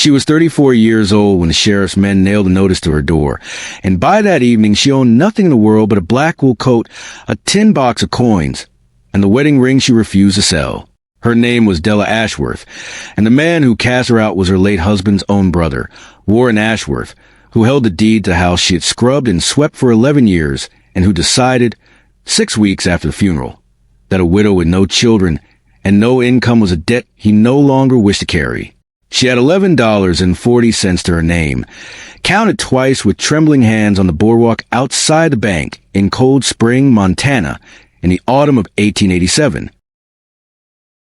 She was 34 years old when the sheriff's men nailed a notice to her door, and by that evening she owned nothing in the world but a black wool coat, a tin box of coins, and the wedding ring she refused to sell. Her name was Della Ashworth, and the man who cast her out was her late husband's own brother, Warren Ashworth, who held the deed to the house she had scrubbed and swept for 11 years, and who decided, 6 weeks after the funeral, that a widow with no children and no income was a debt he no longer wished to carry. She had $11.40 to her name, counted twice with trembling hands on the boardwalk outside the bank in Cold Spring, Montana, in the autumn of 1887.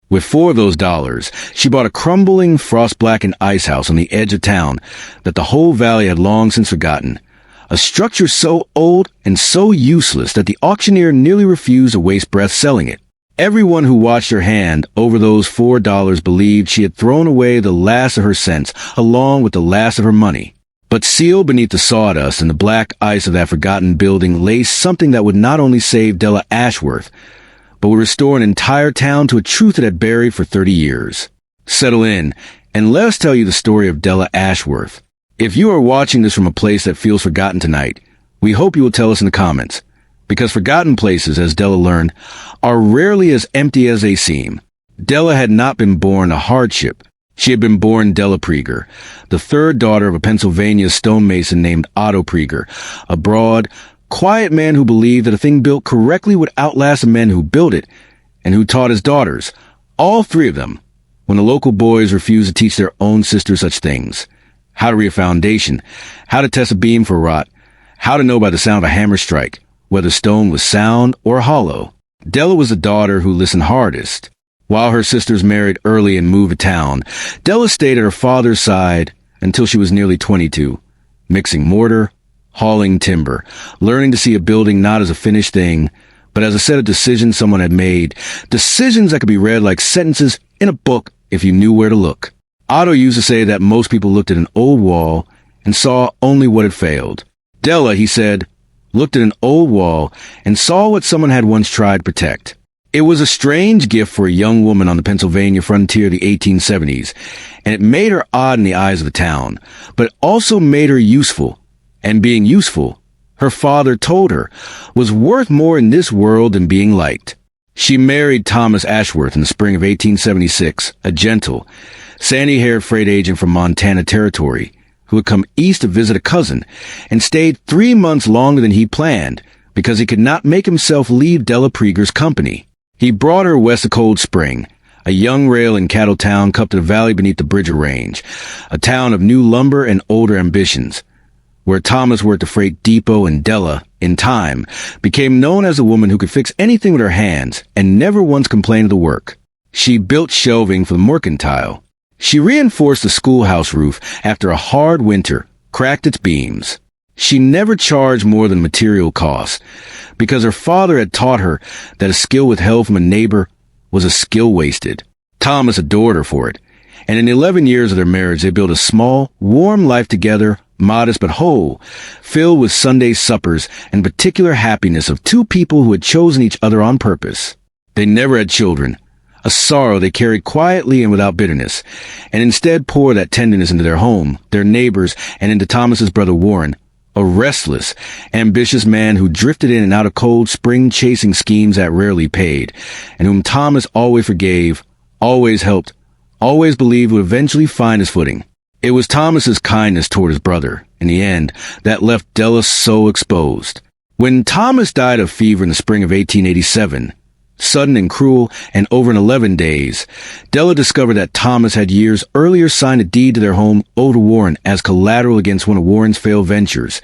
With 4 of those dollars, she bought a crumbling, frost-blackened icehouse on the edge of town that the whole valley had long since forgotten, a structure so old and so useless that the auctioneer nearly refused to waste breath selling it. Everyone who watched her hand over those $4 believed she had thrown away the last of her cents, along with the last of her money. But sealed beneath the sawdust and the black ice of that forgotten building lay something that would not only save Della Ashworth, but would restore an entire town to a truth it had buried for 30 years. Settle in, and let us tell you the story of Della Ashworth. If you are watching this from a place that feels forgotten tonight, we hope you will tell us in the comments, because forgotten places, as Della learned, are rarely as empty as they seem. Della had not been born a hardship. She had been born Della Prieger, the third daughter of a Pennsylvania stonemason named Otto Prieger, a broad, quiet man who believed that a thing built correctly would outlast the men who built it, and who taught his daughters, all 3 of them, when the local boys refused to teach their own sisters such things. How to read a foundation, how to test a beam for rot, how to know by the sound of a hammer strike whether stone was sound or hollow. Della was the daughter who listened hardest. While her sisters married early and moved to town, Della stayed at her father's side until she was nearly 22, mixing mortar, hauling timber, learning to see a building not as a finished thing, but as a set of decisions someone had made, decisions that could be read like sentences in a book if you knew where to look. Otto used to say that most people looked at an old wall and saw only what had failed. Della, he said, looked at an old wall and saw what someone had once tried to protect. It was a strange gift for a young woman on the Pennsylvania frontier of the 1870s, and it made her odd in the eyes of the town, but it also made her useful. And being useful, her father told her, was worth more in this world than being liked. She married Thomas Ashworth in the spring of 1876, a gentle, sandy-haired freight agent from Montana Territory, who had come east to visit a cousin, and stayed 3 months longer than he planned, because he could not make himself leave Della Prieger's company. He brought her west of Cold Spring, a young rail and cattle town cupped in a valley beneath the Bridger Range, a town of new lumber and older ambitions, where Thomas worked a freight depot, and Della, in time, became known as a woman who could fix anything with her hands and never once complained of the work. She built shelving for the mercantile. She reinforced the schoolhouse roof after a hard winter, cracked its beams. She never charged more than material costs, because her father had taught her that a skill withheld from a neighbor was a skill wasted. Thomas adored her for it, and in the 11 years of their marriage they built a small, warm life together, modest but whole, filled with Sunday suppers and particular happiness of 2 people who had chosen each other on purpose. They never had children, a sorrow they carried quietly and without bitterness, and instead poured that tenderness into their home, their neighbors, and into Thomas's brother Warren, a restless, ambitious man who drifted in and out of Cold Spring chasing schemes that rarely paid, and whom Thomas always forgave, always helped, always believed would eventually find his footing. It was Thomas's kindness toward his brother, in the end, that left Della so exposed. When Thomas died of fever in the spring of 1887, sudden and cruel, and over in 11 days, Della discovered that Thomas had years earlier signed a deed to their home over to Warren as collateral against one of Warren's failed ventures,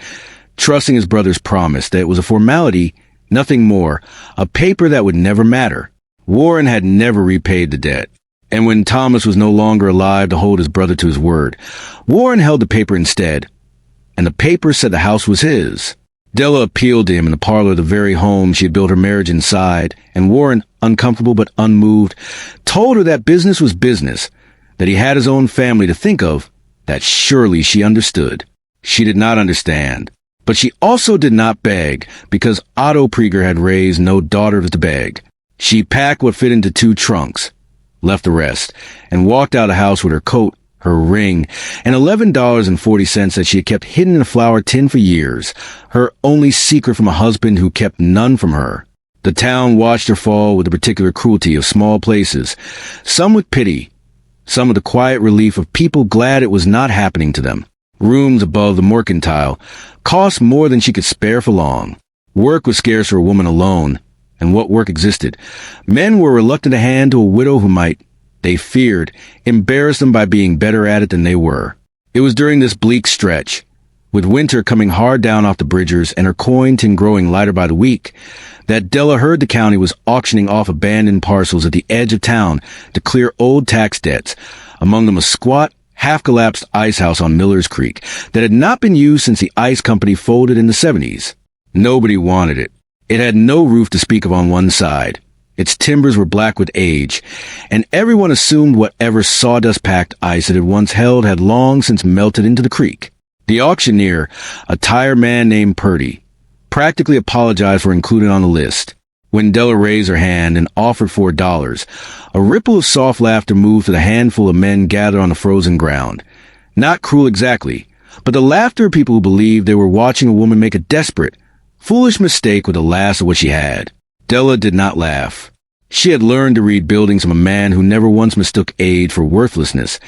trusting his brother's promise that it was a formality, nothing more, a paper that would never matter. Warren had never repaid the debt. And when Thomas was no longer alive to hold his brother to his word, Warren held the paper instead, and the paper said the house was his. Della appealed to him in the parlor of the very home she had built her marriage inside, and Warren, uncomfortable but unmoved, told her that business was business, that he had his own family to think of, that surely she understood. She did not understand, but she also did not beg, because Otto Prieger had raised no daughter to beg. She packed what fit into 2 trunks, left the rest, and walked out of the house with her coat, her ring, and $11.40 that she had kept hidden in a flour tin for years, her only secret from a husband who kept none from her. The town watched her fall with the particular cruelty of small places, some with pity, some with the quiet relief of people glad it was not happening to them. Rooms above the mercantile cost more than she could spare for long. Work was scarce for a woman alone, and what work existed? Men were reluctant to hand to a widow who might, they feared, embarrass them by being better at it than they were. It was during this bleak stretch, with winter coming hard down off the bridgers and her coin tin growing lighter by the week, that Della heard the county was auctioning off abandoned parcels at the edge of town to clear old tax debts, among them a squat, half-collapsed ice house on Miller's Creek that had not been used since the ice company folded in the 70s. Nobody wanted it. It had no roof to speak of on one side. Its timbers were black with age, and everyone assumed whatever sawdust-packed ice it had once held had long since melted into the creek. The auctioneer, a tired man named Purdy, practically apologized for including on the list. When Della raised her hand and offered $4, a ripple of soft laughter moved to the handful of men gathered on the frozen ground. Not cruel exactly, but the laughter of people who believed they were watching a woman make a desperate, foolish mistake with the last of what she had. Della did not laugh. She had learned to read buildings from a man who never once mistook age for worthlessness,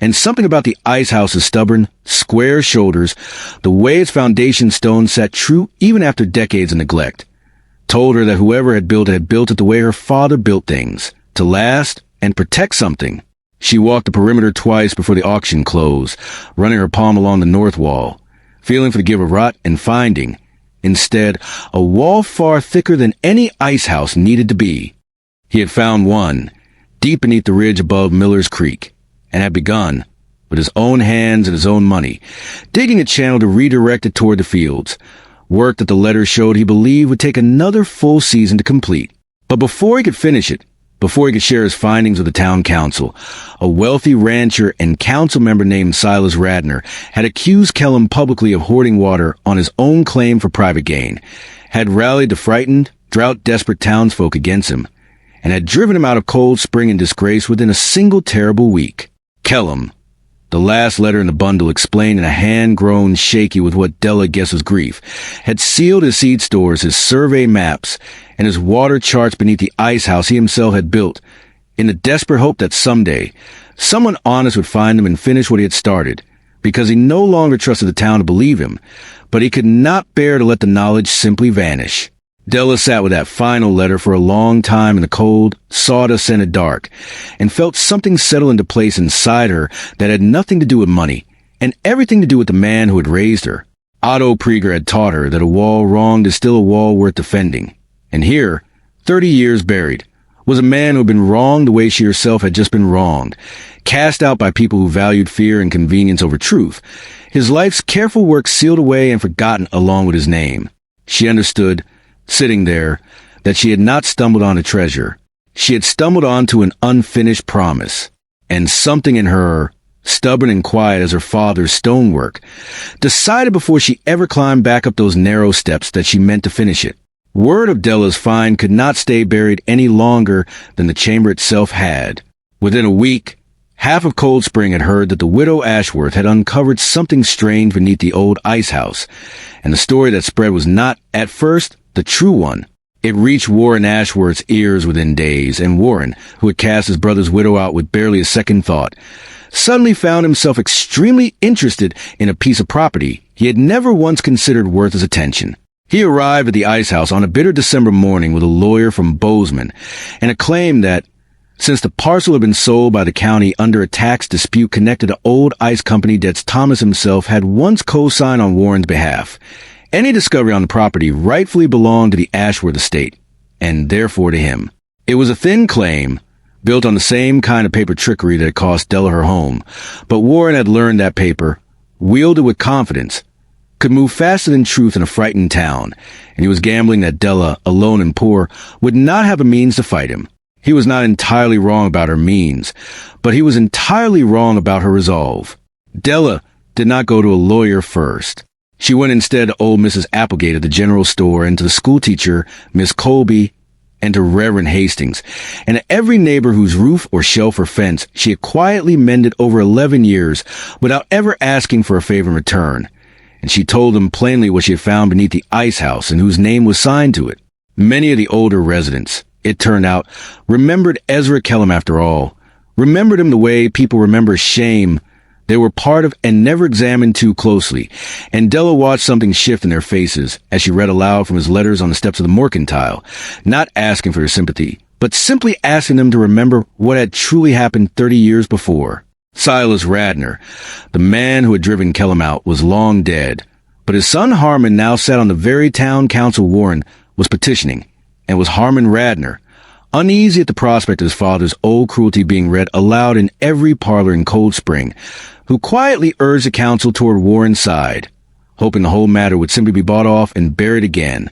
and something about the Icehouse's stubborn, square shoulders, the way its foundation stone sat true even after decades of neglect, told her that whoever had built it the way her father built things, to last and protect something. She walked the perimeter twice before the auction closed, running her palm along the north wall, feeling for the give of rot and finding, instead, a wall far thicker than any ice house needed to be. He had found one, deep beneath the ridge above Miller's Creek, and had begun, with his own hands and his own money, digging a channel to redirect it toward the fields, work that the letters showed he believed would take another full season to complete. But before he could finish it, before he could share his findings with the town council, a wealthy rancher and council member named Silas Radner had accused Kellum publicly of hoarding water on his own claim for private gain, had rallied the frightened, drought-desperate townsfolk against him, and had driven him out of Cold Spring in disgrace within a single terrible week. Kellum, the last letter in the bundle explained in a hand grown shaky with what Della guessed was grief, had sealed his seed stores, his survey maps, and his water charts beneath the ice house he himself had built, in the desperate hope that someday someone honest would find him and finish what he had started, because he no longer trusted the town to believe him, but he could not bear to let the knowledge simply vanish. Della sat with that final letter for a long time in the cold, sawdust-scented dark, and felt something settle into place inside her that had nothing to do with money, and everything to do with the man who had raised her. Otto Prieger had taught her that a wall wronged is still a wall worth defending. And here, 30 years buried, was a man who had been wronged the way she herself had just been wronged, cast out by people who valued fear and convenience over truth, his life's careful work sealed away and forgotten along with his name. She understood, sitting there, that she had not stumbled on a treasure. She had stumbled onto an unfinished promise, and something in her, stubborn and quiet as her father's stonework, decided before she ever climbed back up those narrow steps that she meant to finish it. Word of Della's find could not stay buried any longer than the chamber itself had. Within a week, half of Cold Spring had heard that the widow Ashworth had uncovered something strange beneath the old ice house, and the story that spread was not, at first, the true one. It reached Warren Ashworth's ears within days, and Warren, who had cast his brother's widow out with barely a second thought, suddenly found himself extremely interested in a piece of property he had never once considered worth his attention. He arrived at the ice house on a bitter December morning with a lawyer from Bozeman, and a claim that, since the parcel had been sold by the county under a tax dispute connected to old ice company debts Thomas himself had once co-signed on Warren's behalf, any discovery on the property rightfully belonged to the Ashworth estate, and therefore to him. It was a thin claim, built on the same kind of paper trickery that had cost Della her home, but Warren had learned that paper, wielded with confidence, could move faster than truth in a frightened town, and he was gambling that Della, alone and poor, would not have a means to fight him. He was not entirely wrong about her means, but he was entirely wrong about her resolve. Della did not go to a lawyer first. She went instead to old Mrs. Applegate at the general store and to the schoolteacher, Miss Colby, and to Reverend Hastings, and to every neighbor whose roof or shelf or fence she had quietly mended over 11 years without ever asking for a favor in return. And she told them plainly what she had found beneath the Icehouse and whose name was signed to it. Many of the older residents, it turned out, remembered Ezra Kellum after all, remembered him the way people remember shame they were part of and never examined too closely, and Della watched something shift in their faces as she read aloud from his letters on the steps of the mercantile, not asking for their sympathy, but simply asking them to remember what had truly happened 30 years before. Silas Radnor, the man who had driven Kellum out, was long dead, but his son Harmon now sat on the very town council Warren was petitioning, and was Harmon Radnor, uneasy at the prospect of his father's old cruelty being read aloud in every parlor in Cold Spring, who quietly urged the council toward Warren's side, hoping the whole matter would simply be bought off and buried again.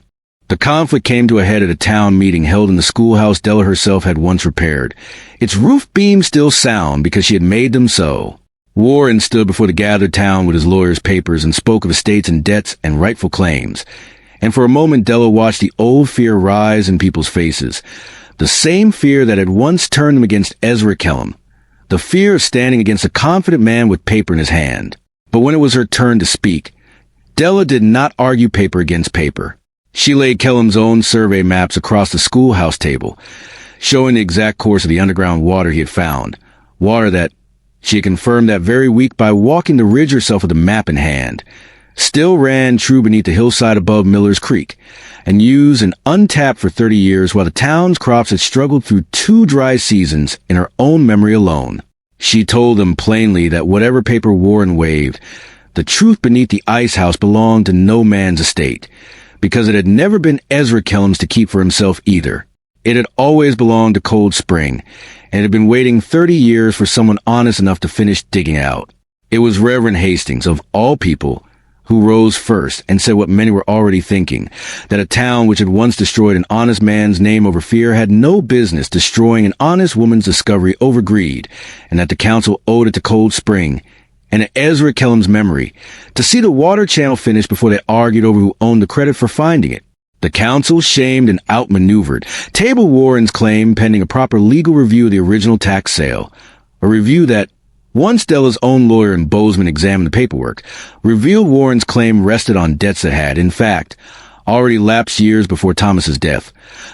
The conflict came to a head at a town meeting held in the schoolhouse Della herself had once repaired, its roof beams still sound because she had made them so. Warren stood before the gathered town with his lawyer's papers and spoke of estates and debts and rightful claims. And for a moment Della watched the old fear rise in people's faces, the same fear that had once turned them against Ezra Kellum, the fear of standing against a confident man with paper in his hand. But when it was her turn to speak, Della did not argue paper against paper. She laid Kellum's own survey maps across the schoolhouse table, showing the exact course of the underground water he had found, water that she had confirmed that very week by walking the ridge herself with a map in hand, still ran true beneath the hillside above Miller's Creek, and used and untapped for 30 years while the town's crops had struggled through 2 dry seasons in her own memory alone. She told them plainly that whatever paper Warren waved, the truth beneath the Icehouse belonged to no man's estate, because it had never been Ezra Kellum's to keep for himself either. It had always belonged to Cold Spring, and had been waiting 30 years for someone honest enough to finish digging out. It was Reverend Hastings, of all people, who rose first and said what many were already thinking, that a town which had once destroyed an honest man's name over fear had no business destroying an honest woman's discovery over greed, and that the council owed it to Cold Spring and to Ezra Kellum's memory to see the water channel finished before they argued over who owned the credit for finding it. The council, shamed and outmaneuvered, tabled Warren's claim pending a proper legal review of the original tax sale, a review that, once Della's own lawyer and Bozeman examined the paperwork, revealed Warren's claim rested on debts that had, in fact, already lapsed years before Thomas's death.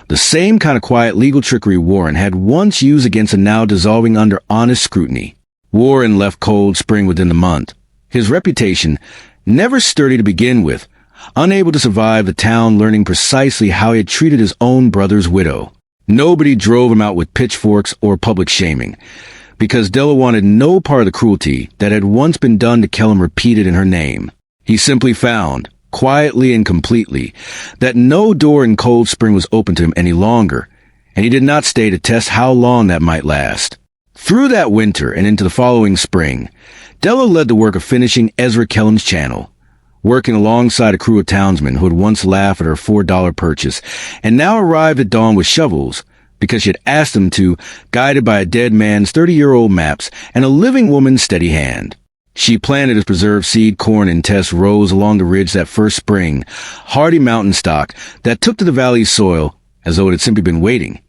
The same kind of quiet legal trickery Warren had once used against and now dissolving under honest scrutiny. Warren left Cold Spring within the month, his reputation, never sturdy to begin with, unable to survive the town learning precisely how he had treated his own brother's widow. Nobody drove him out with pitchforks or public shaming, because Della wanted no part of the cruelty that had once been done to Kellum repeated in her name. He simply found, quietly and completely, that no door in Cold Spring was open to him any longer, and he did not stay to test how long that might last. Through that winter and into the following spring, Della led the work of finishing Ezra Kellum's channel, working alongside a crew of townsmen who had once laughed at her $4 purchase and now arrived at dawn with shovels, because she had asked them to, guided by a dead man's 30-year-old maps and a living woman's steady hand. She planted as preserved seed corn and test rows along the ridge that first spring, hardy mountain stock that took to the valley's soil as though it had simply been waiting.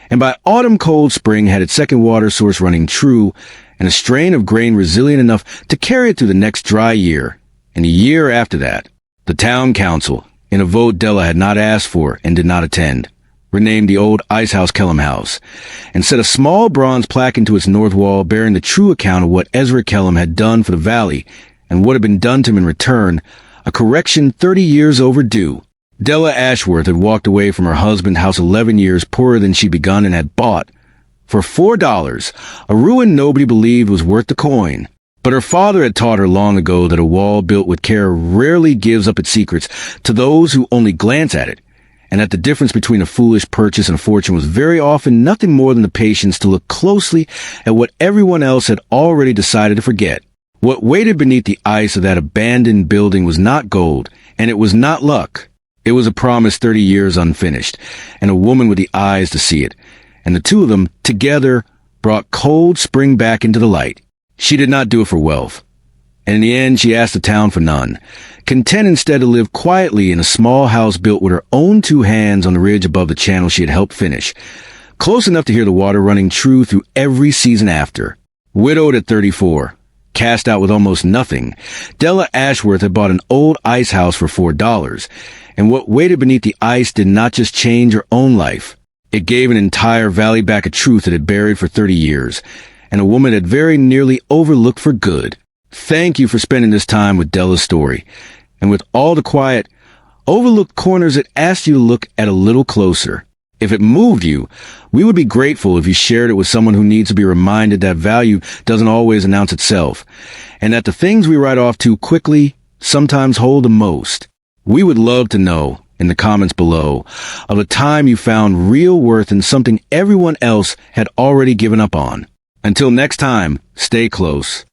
And by autumn Cold Spring had its second water source running true and a strain of grain resilient enough to carry it through the next dry year, and a year after that. The town council, in a vote Della had not asked for and did not attend, renamed the old Icehouse Kellum House, and set a small bronze plaque into its north wall bearing the true account of what Ezra Kellum had done for the valley and what had been done to him in return, a correction 30 years overdue. Della Ashworth had walked away from her husband's house 11 years poorer than she'd begun and had bought, for $4, a ruin nobody believed was worth the coin. But her father had taught her long ago that a wall built with care rarely gives up its secrets to those who only glance at it, and that the difference between a foolish purchase and a fortune was very often nothing more than the patience to look closely at what everyone else had already decided to forget. What waited beneath the ice of that abandoned building was not gold, and it was not luck. It was a promise 30 years unfinished, and a woman with the eyes to see it, and the two of them, together, brought Cold Spring back into the light. She did not do it for wealth. And in the end, she asked the town for none, content instead to live quietly in a small house built with her own two hands on the ridge above the channel she had helped finish, close enough to hear the water running true through every season after. Widowed at 34, cast out with almost nothing, Della Ashworth had bought an old Icehouse for $4, and what waited beneath the ice did not just change her own life. It gave an entire valley back a truth it had buried for 30 years, and a woman had very nearly overlooked for good. Thank you for spending this time with Della's story, and with all the quiet, overlooked corners it asked you to look at a little closer. If it moved you, we would be grateful if you shared it with someone who needs to be reminded that value doesn't always announce itself, and that the things we write off too quickly sometimes hold the most. We would love to know, in the comments below, of a time you found real worth in something everyone else had already given up on. Until next time, stay close.